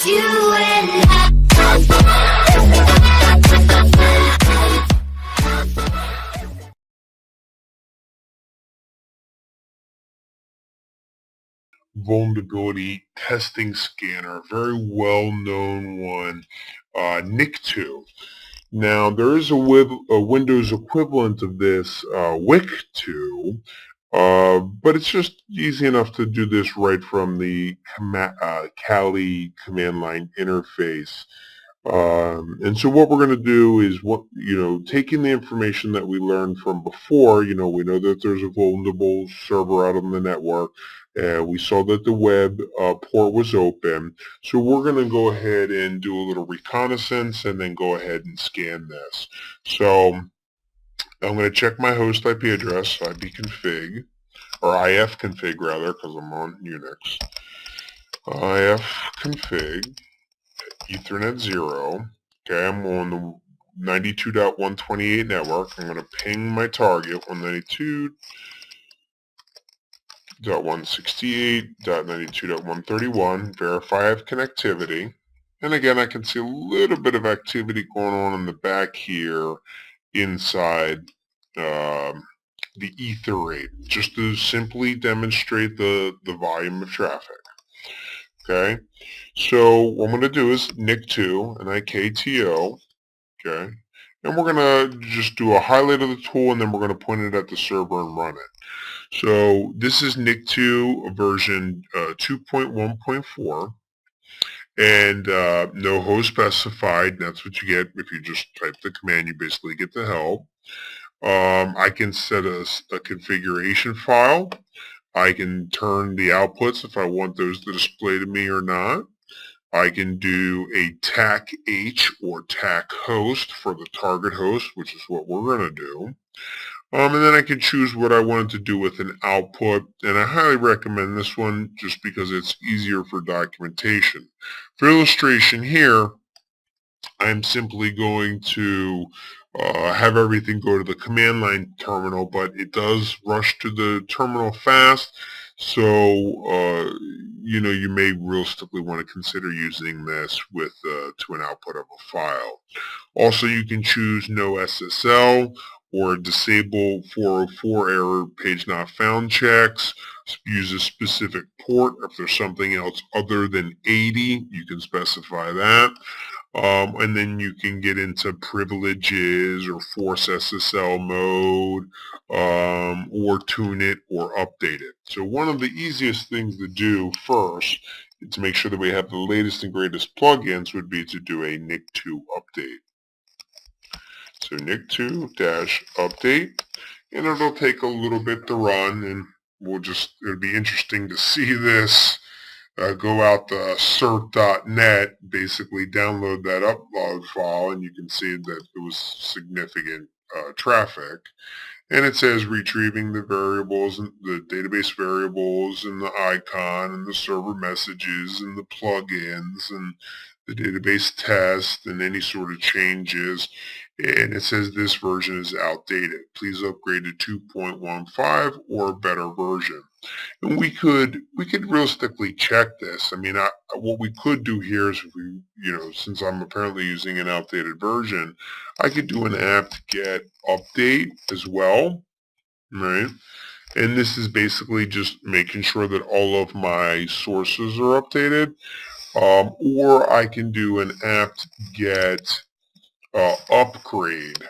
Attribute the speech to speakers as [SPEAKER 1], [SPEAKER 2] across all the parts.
[SPEAKER 1] you and I.
[SPEAKER 2] Vulnerability testing scanner, very well-known one, Nikto. Now, there is a Windows equivalent of this, Wik2, but it's just easy enough to do this right from the Kali command line interface. And so what we're going to do is, taking the information that we learned from before, we know that there's a vulnerable server out on the network, and we saw that the web port was open. So we're going to go ahead and do a little reconnaissance and then go ahead and scan this. So I'm going to check my host IP address, ipconfig, or ifconfig rather, because I'm on Unix. ifconfig. Ethernet 0. Okay, I'm on the 92.128 network. I'm going to ping my target 192.168.92.131. Verify I have connectivity. And again, I can see a little bit of activity going on in the back here inside the ether rate, just to simply demonstrate the volume of traffic. Okay, so what I'm going to do is Nikto, Nikto, okay, and we're going to just do a highlight of the tool, and then we're going to point it at the server and run it. So this is Nikto version 2.1.4, and no host specified, and that's what you get if you just type the command. You basically get the help. I can set a configuration file. I can turn the outputs if I want those to display to me or not. I can do a TAC H or TAC host for the target host, which is what we're going to do. And then I can choose what I wanted to do with an output, and I highly recommend this one just because it's easier for documentation. For illustration here, I'm simply going to have everything go to the command line terminal, but it does rush to the terminal fast, so you may realistically want to consider using this with to an output of a file. Also, you can choose no SSL or disable 404 error page not found checks. Use a specific port. If there's something else other than 80, you can specify that. And then you can get into privileges or force SSL mode, or tune it or update it. So one of the easiest things to do first to make sure that we have the latest and greatest plugins would be to do a Nikto update. So Nikto-update, and it'll take a little bit to run, and it'll be interesting to see this go out to cert.net, basically download that upload file, and you can see that it was significant traffic. And it says retrieving the variables, and the database variables, and the icon, and the server messages, and the plugins, and the database test, and any sort of changes. And it says this version is outdated. Please upgrade to 2.15 or a better version. And we could realistically check this. I mean, what we could do here is, since I'm apparently using an outdated version, I could do an apt-get update as well, right? And this is basically just making sure that all of my sources are updated. Or I can do an apt-get upgrade,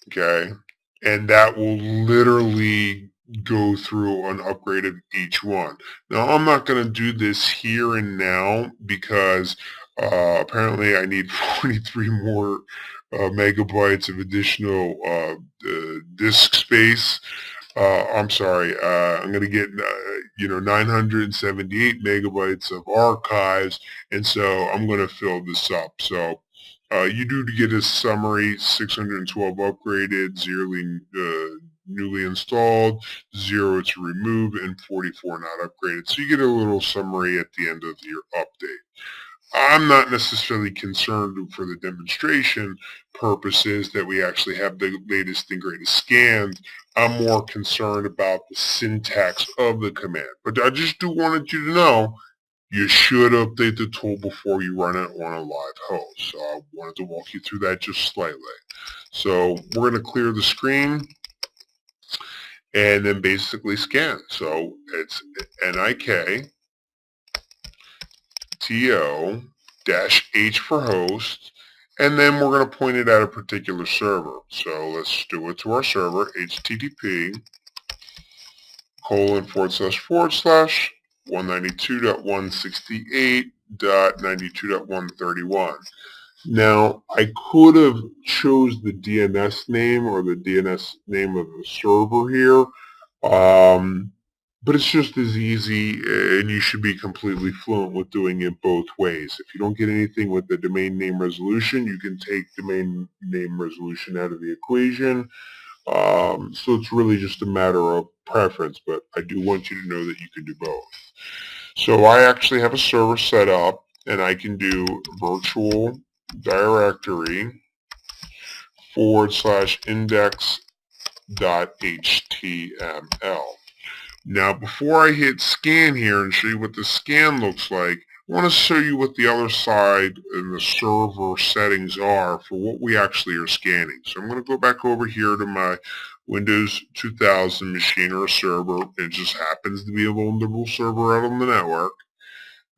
[SPEAKER 2] okay? And that will literally go through an upgrade of each one. Now, I'm not going to do this here and now because apparently I need 43 more megabytes of additional disk space. I'm sorry, I'm going to get 978 megabytes of archives, and so I'm going to fill this up. So you do get a summary: 612 upgraded, 0 newly installed, 0 to remove, and 44 not upgraded. So you get a little summary at the end of your update. I'm not necessarily concerned for the demonstration purposes that we actually have the latest and greatest scans. I'm more concerned about the syntax of the command. But I just wanted you to know you should update the tool before you run it on a live host. So I wanted to walk you through that just slightly. So we're going to clear the screen and then basically scan. So it's NIKTO-H for host, and then we're going to point it at a particular server. So let's do it to our server, http://192.168.92.131. Now, I could have chose the DNS name or the DNS name of the server here, but it's just as easy, and you should be completely fluent with doing it both ways. If you don't get anything with the domain name resolution, you can take domain name resolution out of the equation. So it's really just a matter of preference, but I do want you to know that you can do both. So I actually have a server set up, and I can do virtual directory/index.html. Now, before I hit scan here and show you what the scan looks like, I want to show you what the other side and the server settings are for what we actually are scanning. So I'm going to go back over here to my Windows 2000 machine or server. It just happens to be a vulnerable server out on the network.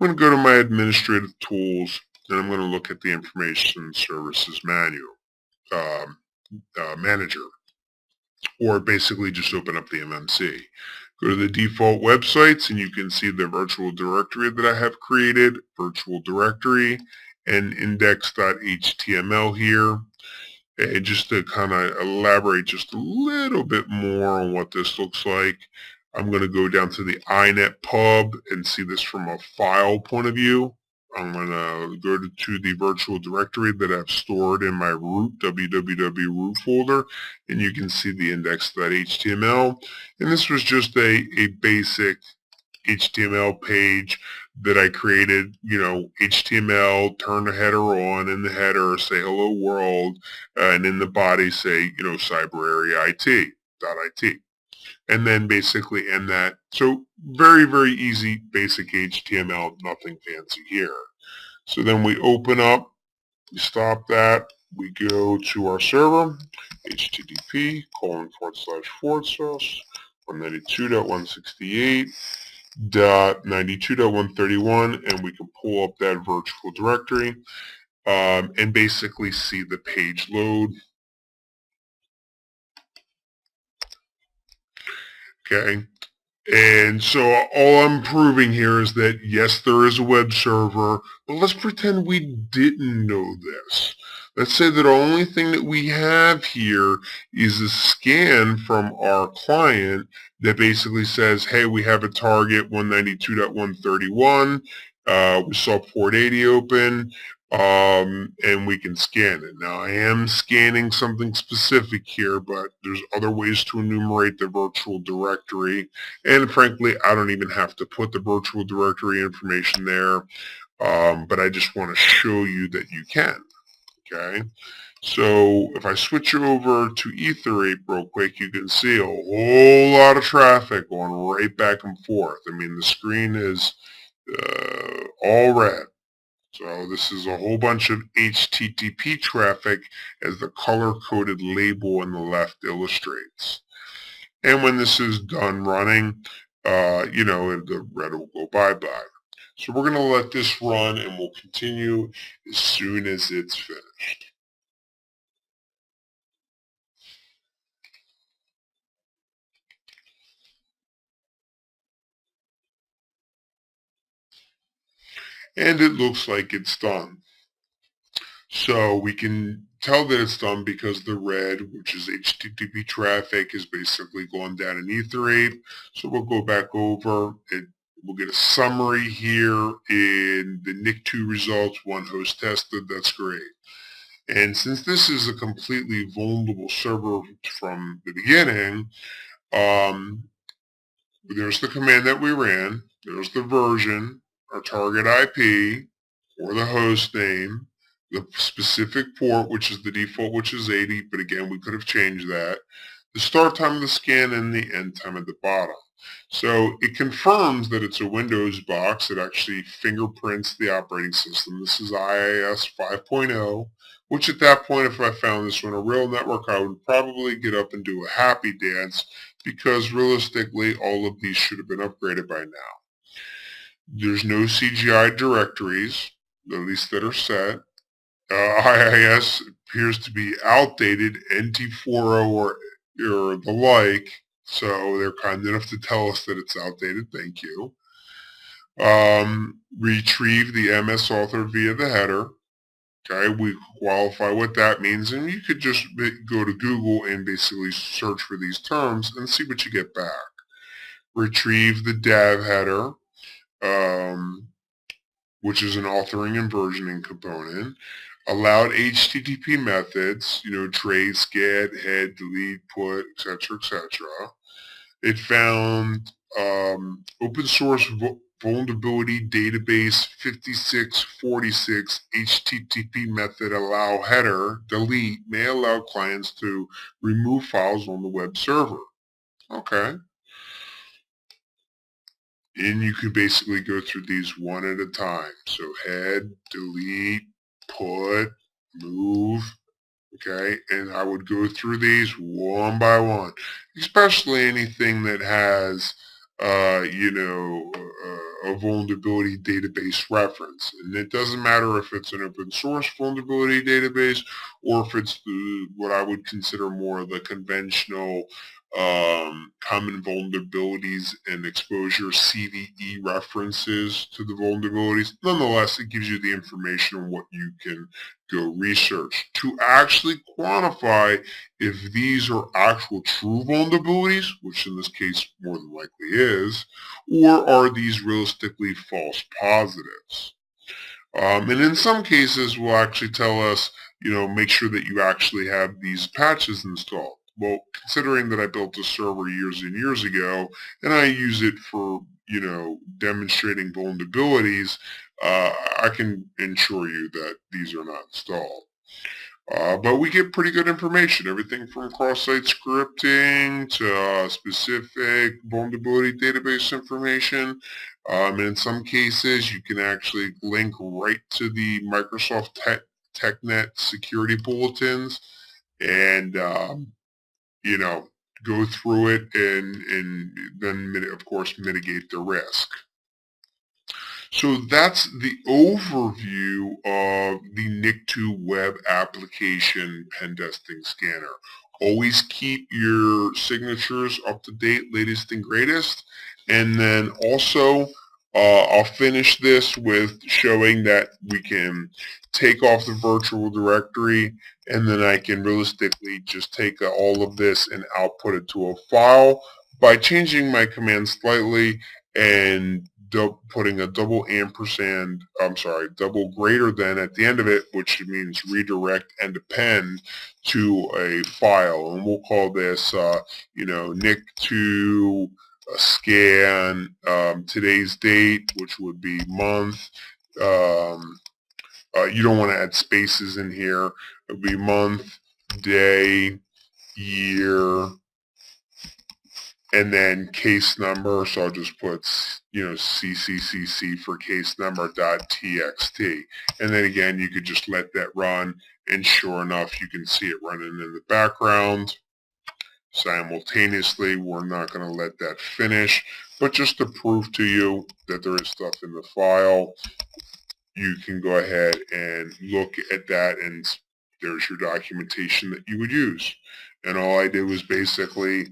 [SPEAKER 2] I'm going to go to my administrative tools, and I'm going to look at the information services manager, or basically just open up the MMC. Go to the default websites, and you can see the virtual directory that I have created, virtual directory, and index.html here. And just to kind of elaborate just a little bit more on what this looks like, I'm going to go down to the inet pub and see this from a file point of view. I'm going to go to the virtual directory that I've stored in my root, www root folder, and you can see the index.html. And this was just a basic HTML page that I created, HTML, turn the header on, in the header say hello world, and in the body say, cyber area IT. And then basically end that. So very, very easy, basic HTML, nothing fancy here. So then we open up, we stop that, we go to our server, http://192.168.92.131, and we can pull up that virtual directory and basically see the page load. Okay. And so all I'm proving here is that, yes, there is a web server, but let's pretend we didn't know this. Let's say that the only thing that we have here is a scan from our client that basically says, hey, we have a target 192.131, we saw port 80 open, and we can scan it. Now, I am scanning something specific here, but there's other ways to enumerate the virtual directory. And frankly, I don't even have to put the virtual directory information there, but I just want to show you that you can, okay? So if I switch over to Ether8 real quick, you can see a whole lot of traffic going right back and forth. I mean, the screen is all red. So this is a whole bunch of HTTP traffic, as the color-coded label on the left illustrates. And when this is done running, the red will go bye-bye. So we're going to let this run, and we'll continue as soon as it's finished. And it looks like it's done. So we can tell that it's done because the red, which is HTTP traffic, is basically going down in Ether8. So we'll go back over and we'll get a summary here in the Nikto results, one host tested. That's great. And since this is a completely vulnerable server from the beginning, there's the command that we ran. There's the version, our target IP, or the host name, the specific port, which is the default, which is 80, but again, we could have changed that, the start time of the scan, and the end time at the bottom. So it confirms that it's a Windows box. It actually fingerprints the operating system. This is IIS 5.0, which at that point, if I found this on a real network, I would probably get up and do a happy dance because realistically, all of these should have been upgraded by now. There's no CGI directories, at least that are set. IIS appears to be outdated, NT40 or the like, so they're kind enough to tell us that it's outdated. Thank you. Retrieve the MS author via the header. Okay, we qualify what that means, and you could just go to Google and basically search for these terms and see what you get back. Retrieve the dev header, which is an authoring and versioning component. Allowed HTTP methods, trace, get, head, delete, put, etc., etc. It found open source vulnerability database 5646 HTTP method allow header delete may allow clients to remove files on the web server. Okay. And you can basically go through these one at a time. So head, delete, put, move, okay? And I would go through these one by one, especially anything that has, a vulnerability database reference. And it doesn't matter if it's an open source vulnerability database or if it's what I would consider more the conventional common vulnerabilities and exposure CVE references to the vulnerabilities. Nonetheless, it gives you the information on what you can go research to actually quantify if these are actual true vulnerabilities, which in this case more than likely is, or are these realistically false positives. And in some cases will actually tell us, make sure that you actually have these patches installed. Well, considering that I built a server years and years ago, and I use it for, demonstrating vulnerabilities, I can ensure you that these are not installed. But we get pretty good information, everything from cross-site scripting to specific vulnerability database information. And in some cases, you can actually link right to the Microsoft TechNet security bulletins and, go through it and then, of course, mitigate the risk. So that's the overview of the Nikto web application pen testing scanner. Always keep your signatures up to date, latest and greatest. And then also, I'll finish this with showing that we can take off the virtual directory, and then I can realistically just take all of this and output it to a file by changing my command slightly and putting a double greater than at the end of it, which means redirect and append to a file. And we'll call this, Nikto scan today's date, which would be month. You don't want to add spaces in here. It would be month, day, year, and then case number, so I'll just put, CCCC for case number.txt. And then again, you could just let that run, and sure enough, you can see it running in the background. Simultaneously, we're not going to let that finish, but just to prove to you that there is stuff in the file, you can go ahead and look at that, and there's your documentation that you would use. And all I did was basically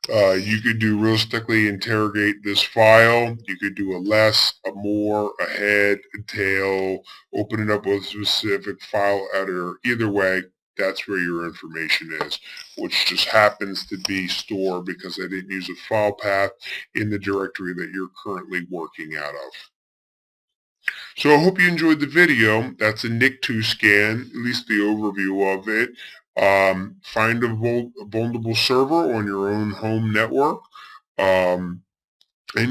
[SPEAKER 2] you could do realistically interrogate this file. You could do a less, a more, a head, a tail, open it up with a specific file editor. Either way, that's where your information is, which just happens to be stored because I didn't use a file path in the directory that you're currently working out of. So I hope you enjoyed the video. That's a Nikto scan, at least the overview of it. Find a vulnerable server on your own home network and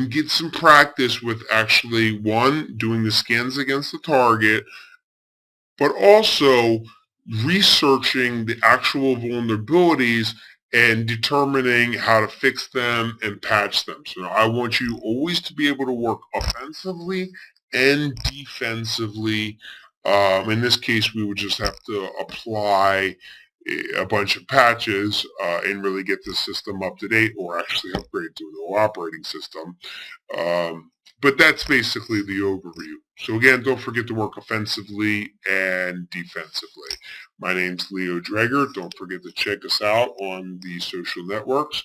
[SPEAKER 2] get some practice with actually, one, doing the scans against the target, but also researching the actual vulnerabilities and determining how to fix them and patch them. So I want you always to be able to work offensively and defensively. In this case, we would just have to apply a bunch of patches and really get the system up to date, or actually upgrade to a new operating system. But that's basically the overview. So again, don't forget to work offensively and defensively. My name's Leo Dreger. Don't forget to check us out on the social networks.